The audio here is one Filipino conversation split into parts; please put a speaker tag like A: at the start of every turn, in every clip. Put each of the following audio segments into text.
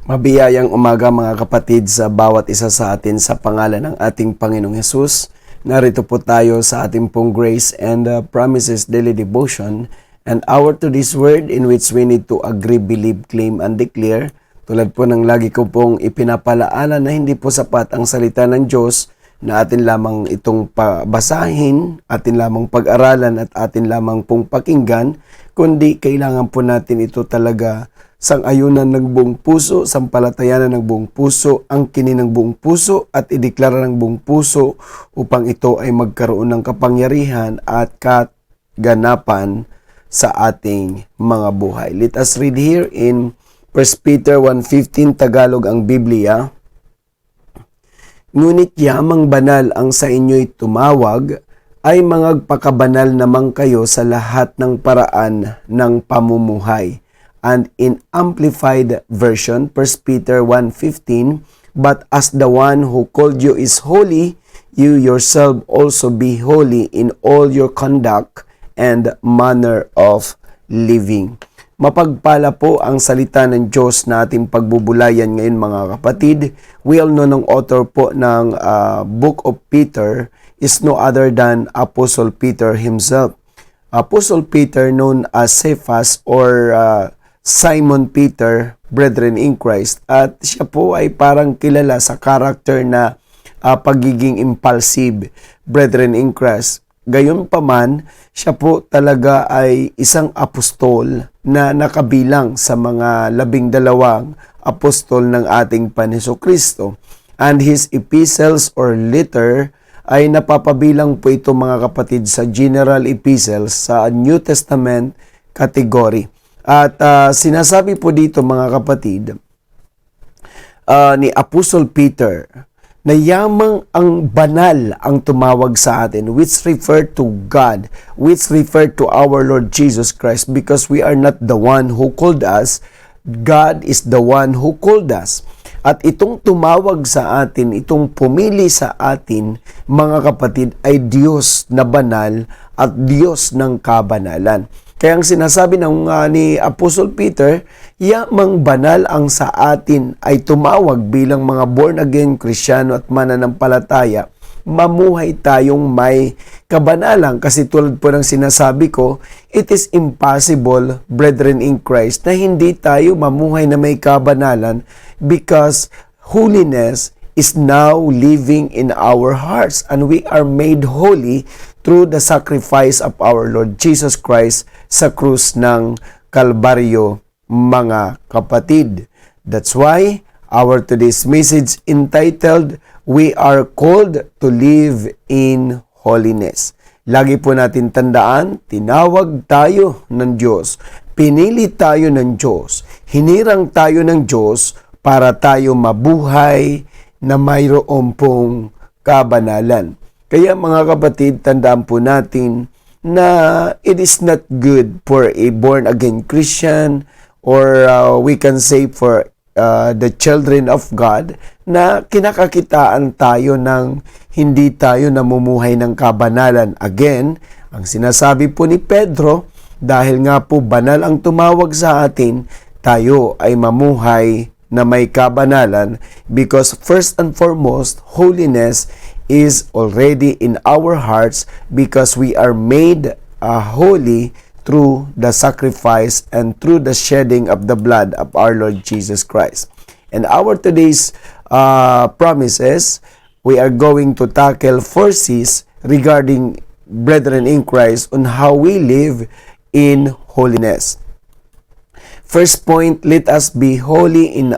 A: Mabiyayang umaga mga kapatid sa bawat isa sa atin sa pangalan ng ating Panginoong Hesus. Narito po tayo sa ating pong Grace and Promises Daily Devotion and our today's word in which we need to agree, believe, claim, and declare. Tulad po ng lagi ko pong ipinapalaala na hindi po sapat ang salita ng Diyos na atin lamang itong basahin, atin lamang pag-aralan at atin lamang pong pakinggan, kundi kailangan po natin ito talaga sang-ayunan ng buong puso, sampalatayanan ng buong puso, angkinin ng buong puso at ideklara ng buong puso upang ito ay magkaroon ng kapangyarihan at kaganapan sa ating mga buhay. Let us read here in 1 Peter 1:15, Tagalog ang Biblia. Ngunit yamang banal ang sa inyo'y tumawag, ay mangagpakabanal naman kayo sa lahat ng paraan ng pamumuhay. And in Amplified Version, 1 Peter 1:15, but as the one who called you is holy, you yourself also be holy in all your conduct and manner of living. Mapagpala po ang salita ng Diyos na ating pagbubulayan ngayon mga kapatid. We all know ng author po ng Book of Peter is no other than Apostle Peter himself. Apostle Peter known as Cephas or Simon Peter, brethren in Christ, at siya po ay parang kilala sa character na pagiging impulsive, brethren in Christ. Gayunpaman, siya po talaga ay isang apostol na nakabilang sa mga 12 apostol ng ating Panginoon. And his epistles or letter ay napapabilang po ito mga kapatid sa general epistles sa New Testament category. At sinasabi po dito mga kapatid ni Apostle Peter na yamang ang banal ang tumawag sa atin, which refer to God, which refer to our Lord Jesus Christ, because we are not the one who called us, God is the one who called us. At itong tumawag sa atin, itong pumili sa atin, mga kapatid, ay Diyos na banal at Diyos ng kabanalan. Kaya ang sinasabi ni Apostle Peter, yamang banal ang sa atin ay tumawag bilang mga born-again Kristiyano at mananampalataya, mamuhay tayong may kabanalan. Kasi tulad po ng sinasabi ko, it is impossible, brethren in Christ, na hindi tayo mamuhay na may kabanalan because holiness is now living in our hearts and we are made holy through the sacrifice of our Lord Jesus Christ sa krus ng Kalbaryo, mga kapatid. That's why our today's message entitled, We Are Called to Live in Holiness. Lagi po natin tandaan, tinawag tayo ng Diyos, pinili tayo ng Diyos, hinirang tayo ng Diyos para tayo mabuhay na mayroon pong kabanalan. Kaya mga kapatid, tandaan po natin na it is not good for a born-again Christian or we can say for the children of God na kinakakitaan tayo ng hindi tayo namumuhay ng kabanalan. Again, ang sinasabi po ni Pedro, dahil nga po banal ang tumawag sa atin, tayo ay mamuhay na may kabanalan because first and foremost, holiness is already in our hearts because we are made holy through the sacrifice and through the shedding of the blood of our Lord Jesus Christ. And our today's promises, we are going to tackle 4 C's regarding brethren in Christ on how we live in holiness. First point, let us be holy in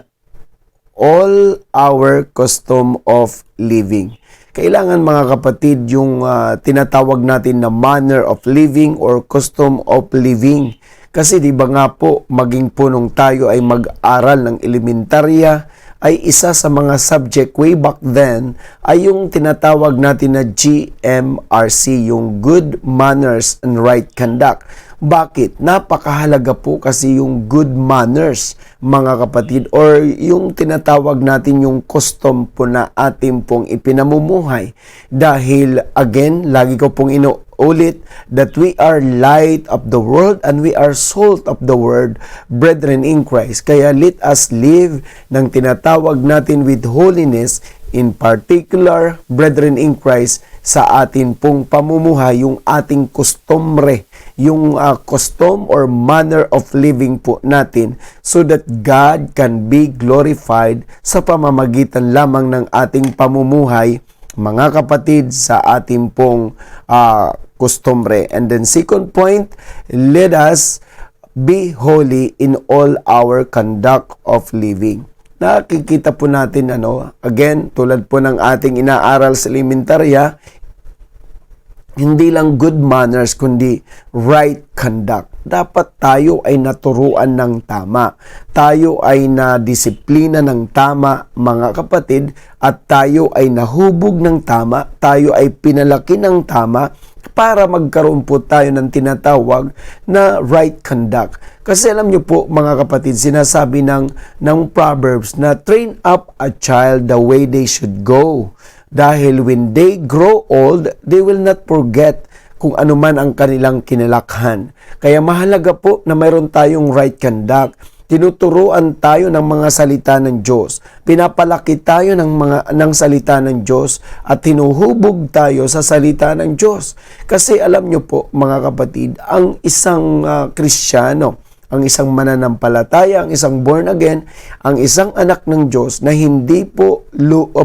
A: all our custom of living. Kailangan mga kapatid yung tinatawag natin na manner of living or custom of living. Kasi di ba nga po, maging punong tayo ay mag-aral ng elementarya, ay isa sa mga subject way back then ay yung tinatawag natin na GMRC, yung Good Manners and Right Conduct. Bakit? Napakahalaga po kasi yung good manners, mga kapatid, or yung tinatawag natin yung custom po na ating pong ipinamumuhay. Dahil, again, lagi ko pong paulit that we are light of the world and we are salt of the world, brethren in Christ. Kaya let us live ng tinatawag natin with holiness, in particular, brethren in Christ, sa atin pong pamumuhay, yung ating kustomre, yung custom or manner of living po natin, so that God can be glorified sa pamamagitan lamang ng ating pamumuhay, mga kapatid, sa ating pong kustomre. And then second point, let us be holy in all our conduct of living. Nakikita po natin, again, tulad po ng ating inaaral sa elementarya, hindi lang good manners, kundi right conduct. Dapat tayo ay naturuan ng tama. Tayo ay nadisiplina ng tama, mga kapatid, at tayo ay nahubog ng tama, tayo ay pinalaki ng tama, para magkaroon po tayo ng tinatawag na right conduct. Kasi alam niyo po, mga kapatid, sinasabi ng Proverbs na train up a child the way they should go. Dahil when they grow old, they will not forget kung ano man ang kanilang kinalakhan. Kaya mahalaga po na mayroon tayong right conduct. Tinuturuan tayo ng mga salita ng Diyos. Pinapalaki tayo ng salita ng Diyos at tinuhubog tayo sa salita ng Diyos. Kasi alam nyo po, mga kapatid, ang isang Kristiyano, ang isang mananampalataya, ang isang born again, ang isang anak ng Diyos na hindi po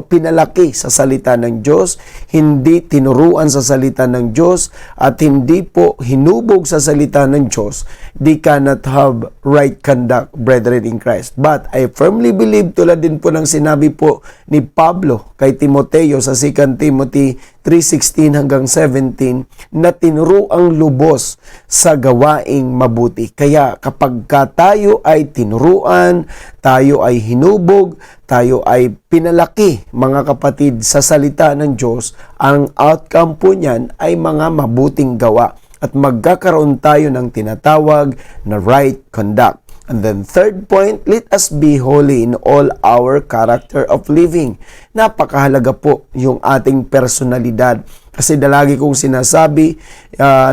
A: pinalaki sa salita ng Diyos, hindi tinuruan sa salita ng Diyos, at hindi po hinubog sa salita ng Diyos, they cannot have right conduct, brethren in Christ. But I firmly believe, tulad din po ng sinabi po ni Pablo kay Timoteo sa 2 Timothy 3:16 hanggang 17, na tinuro ang lubos sa gawaing mabuti. Kaya kapag tayo ay tinuruan, tayo ay hinubog, tayo ay pinalaki, mga kapatid, sa salita ng Diyos, ang outcome po niyan ay mga mabuting gawa at magkakaroon tayo ng tinatawag na right conduct. And then third point, let us be holy in all our character of living. Napakahalaga po yung ating personalidad. Kasi lagi kong sinasabi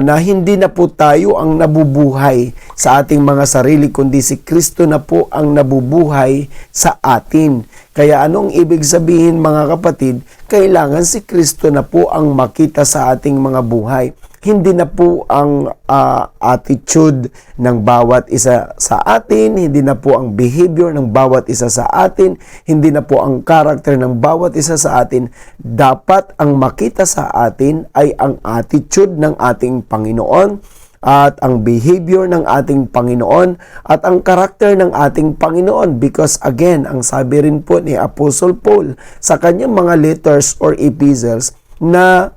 A: na hindi na po tayo ang nabubuhay sa ating mga sarili, kundi si Kristo na po ang nabubuhay sa atin. Kaya anong ibig sabihin, mga kapatid? Kailangan si Kristo na po ang makita sa ating mga buhay. Hindi na po ang attitude ng bawat isa sa atin, hindi na po ang behavior ng bawat isa sa atin, hindi na po ang character ng bawat isa sa atin. Dapat ang makita sa atin ay ang attitude ng ating Panginoon at ang behavior ng ating Panginoon at ang karakter ng ating Panginoon. Because again, ang sabi rin po ni Apostle Paul sa kanyang mga letters or epistles na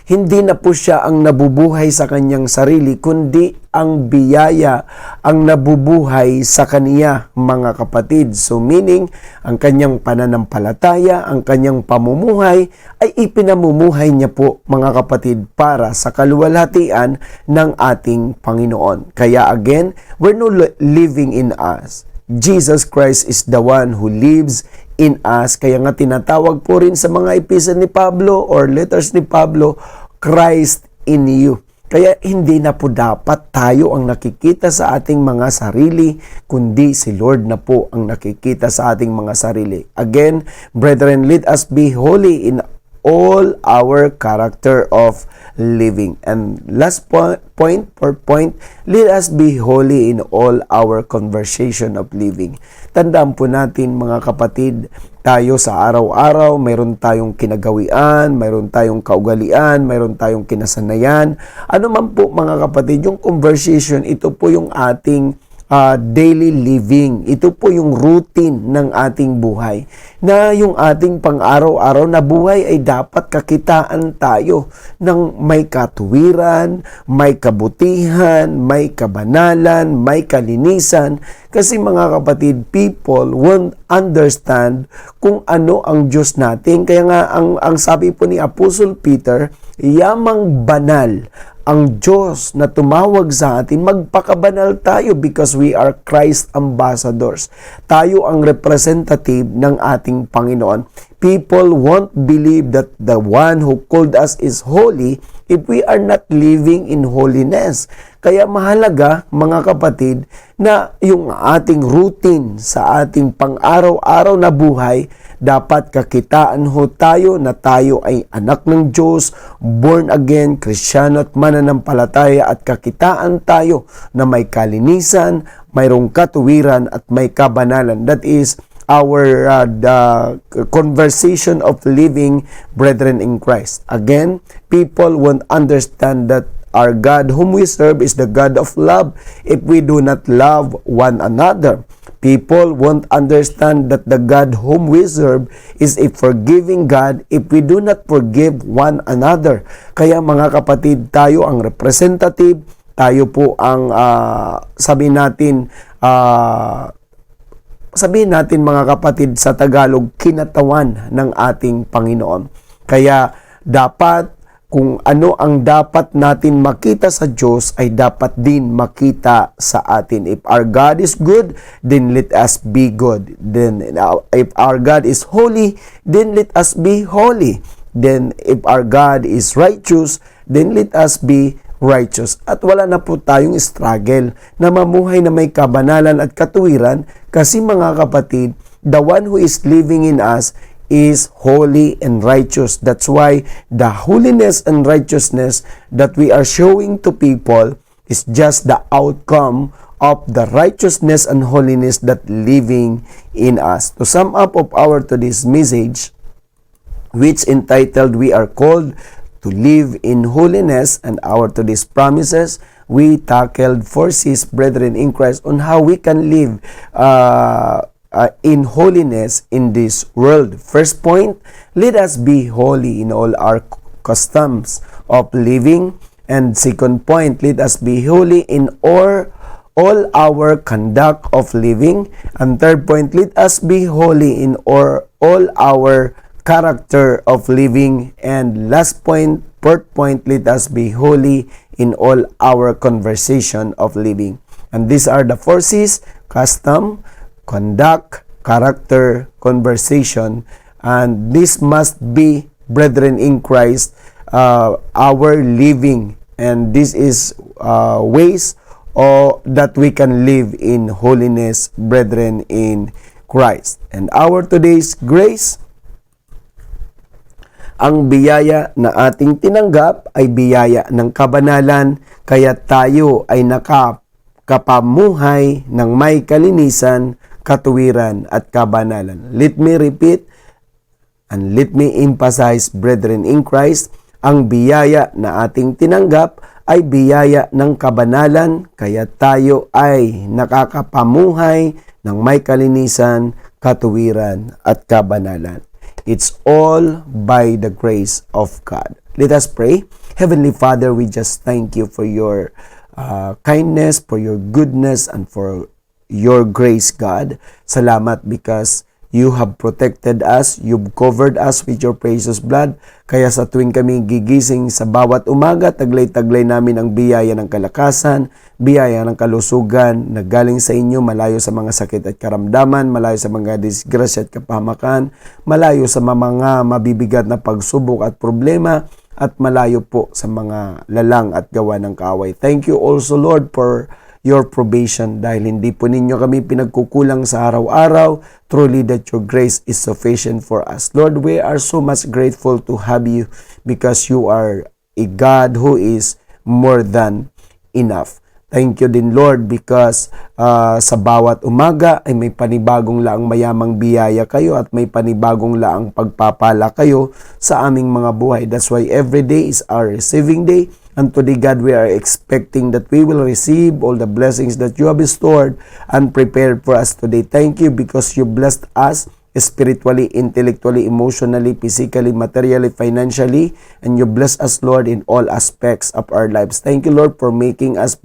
A: hindi na po siya ang nabubuhay sa kanyang sarili, kundi ang biyaya ang nabubuhay sa kaniya, mga kapatid. So meaning, ang kanyang pananampalataya, ang kanyang pamumuhay, ay ipinamumuhay niya po, mga kapatid, para sa kaluwalhatian ng ating Panginoon. Kaya again, we're no living in us. Jesus Christ is the one who lives in us. Kaya nga tinatawag po rin sa mga epistle ni Pablo or letters ni Pablo, Christ in you. Kaya hindi na po dapat tayo ang nakikita sa ating mga sarili, kundi si Lord na po ang nakikita sa ating mga sarili. Again, brethren, let us be holy in all our character of living. And last point, let us be holy in all our conversation of living. Tandaan po natin, mga kapatid, tayo sa araw-araw, mayroon tayong kinagawian, mayroon tayong kaugalian, mayroon tayong kinasanayan. Ano man po, mga kapatid, yung conversation, ito po yung ating daily living. Ito po yung routine ng ating buhay. Na yung ating pang-araw-araw na buhay ay dapat kakitaan tayo ng may katuwiran, may kabutihan, may kabanalan, may kalinisan. Kasi mga kapatid, people won't understand kung ano ang Diyos natin. Kaya nga ang sabi po ni Apostle Peter, yamang banal ang Diyos na tumawag sa atin, magpakabanal tayo because we are Christ ambassadors. Tayo ang representative ng ating Panginoon. People won't believe that the one who called us is holy if we are not living in holiness. Kaya mahalaga, mga kapatid, na yung ating routine sa ating pang-araw-araw na buhay, dapat kakitaan ho tayo na tayo ay anak ng Diyos, born again, Kristiyano at mananampalataya, at kakitaan tayo na may kalinisan, mayroong katuwiran at may kabanalan. That is our the conversation of living brethren in Christ. Again, people won't understand that our God whom we serve is the God of love if we do not love one another. People won't understand that the God whom we serve is a forgiving God if we do not forgive one another. Kaya mga kapatid, tayo ang representative, tayo po ang sabihin natin mga kapatid sa Tagalog, kinatawan ng ating Panginoon. Kaya dapat kung ano ang dapat natin makita sa Diyos ay dapat din makita sa atin. If our God is good, then let us be good. Then if our God is holy, then let us be holy. Then if our God is righteous, then let us be righteous. At wala na po tayong struggle na mamuhay na may kabanalan at katuwiran, kasi mga kapatid, the one who is living in us is holy and righteous. That's why the holiness and righteousness that we are showing to people is just the outcome of the righteousness and holiness that living in us. To sum up of our today's message, which entitled "We are called to live in holiness," and our today's promises, we tackled 4 C's, brethren in Christ, on how we can live in holiness in this world. First point, let us be holy in all our customs of living. And second point, let us be holy in all our conduct of living. And third point, let us be holy in all our character of living. And last point, fourth point, let us be holy in all our conversation of living. And these are the 4 C's: custom, conduct, character, conversation. And this must be, brethren in Christ, our living. And this is ways that we can live in holiness, brethren in Christ. And our today's grace, ang biyaya na ating tinanggap ay biyaya ng kabanalan, kaya tayo ay nakapamuhay ng may kalinisan, katuwiran at kabanalan. Let me repeat and let me emphasize, brethren in Christ, ang biyaya na ating tinanggap ay biyaya ng kabanalan, kaya tayo ay nakakapamuhay ng may kalinisan, katuwiran at kabanalan. It's all by the grace of God. Let us pray. Heavenly Father, we just thank you for your kindness, for your goodness, and for your grace, God. Salamat because you have protected us, you've covered us with your precious blood. Kaya sa tuwing kami gigising sa bawat umaga, taglay-taglay namin ang biyaya ng kalakasan, biyaya ng kalusugan na galing sa inyo, malayo sa mga sakit at karamdaman, malayo sa mga disgrasya at kapahamakan, malayo sa mga mabibigat na pagsubok at problema, at malayo po sa mga lalang at gawa ng kaaway. Thank you also, Lord, for your probation, dahil hindi po ninyo kami pinagkukulang sa araw-araw. Truly that your grace is sufficient for us. Lord, we are so much grateful to have you because you are a God who is more than enough. Thank you din, Lord, because sa bawat umaga ay may panibagong laang mayamang biyaya kayo at may panibagong laang pagpapala kayo sa aming mga buhay. That's why every day is our receiving day. And today, God, we are expecting that we will receive all the blessings that you have stored and prepared for us today. Thank you because you blessed us spiritually, intellectually, emotionally, physically, materially, financially, and you bless us, Lord, in all aspects of our lives. Thank you, Lord, for making us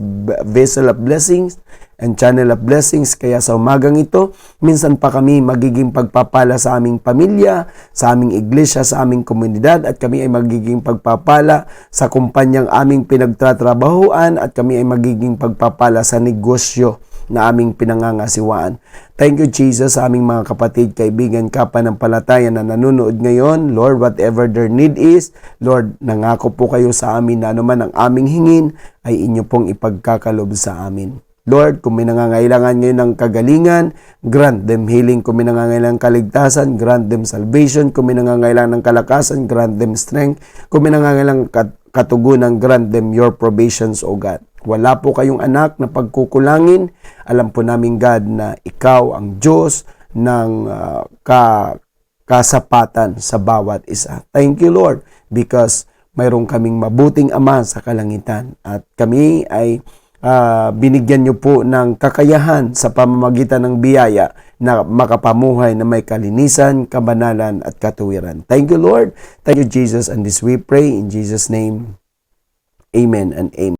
A: vessel of blessings and channel of blessings. Kaya sa umagang ito, minsan pa kami magiging pagpapala sa aming pamilya, sa aming iglesia, sa aming komunidad, at kami ay magiging pagpapala sa kumpanyang aming pinagtatrabahuan, at kami ay magiging pagpapala sa negosyo na aming pinangangasiwaan. Thank you, Jesus, sa aming mga kapatid, kaibigan, kapanampalataya na nanonood ngayon. Lord, whatever their need is, Lord, nangako po kayo sa amin na anuman ang aming hingin ay inyo pong ipagkakalob sa amin. Lord, kung may nangangailangan ngayon ng kagalingan, grant them healing. Kung may nangangailangan ng kaligtasan, grant them salvation. Kung may nangangailangan ng kalakasan, grant them strength. Kung may nangangailangan katugunan, grant them your provisions, O God. Wala po kayong anak na pagkukulangin. Alam po namin, God, na ikaw ang Diyos ng kasapatan sa bawat isa. Thank you, Lord, because mayroon kaming mabuting Ama sa kalangitan. At kami ay binigyan nyo po ng kakayahan sa pamamagitan ng biyaya na makapamuhay na may kalinisan, kabanalan at katuwiran. Thank you, Lord. Thank you, Jesus. And this we pray in Jesus' name. Amen and amen.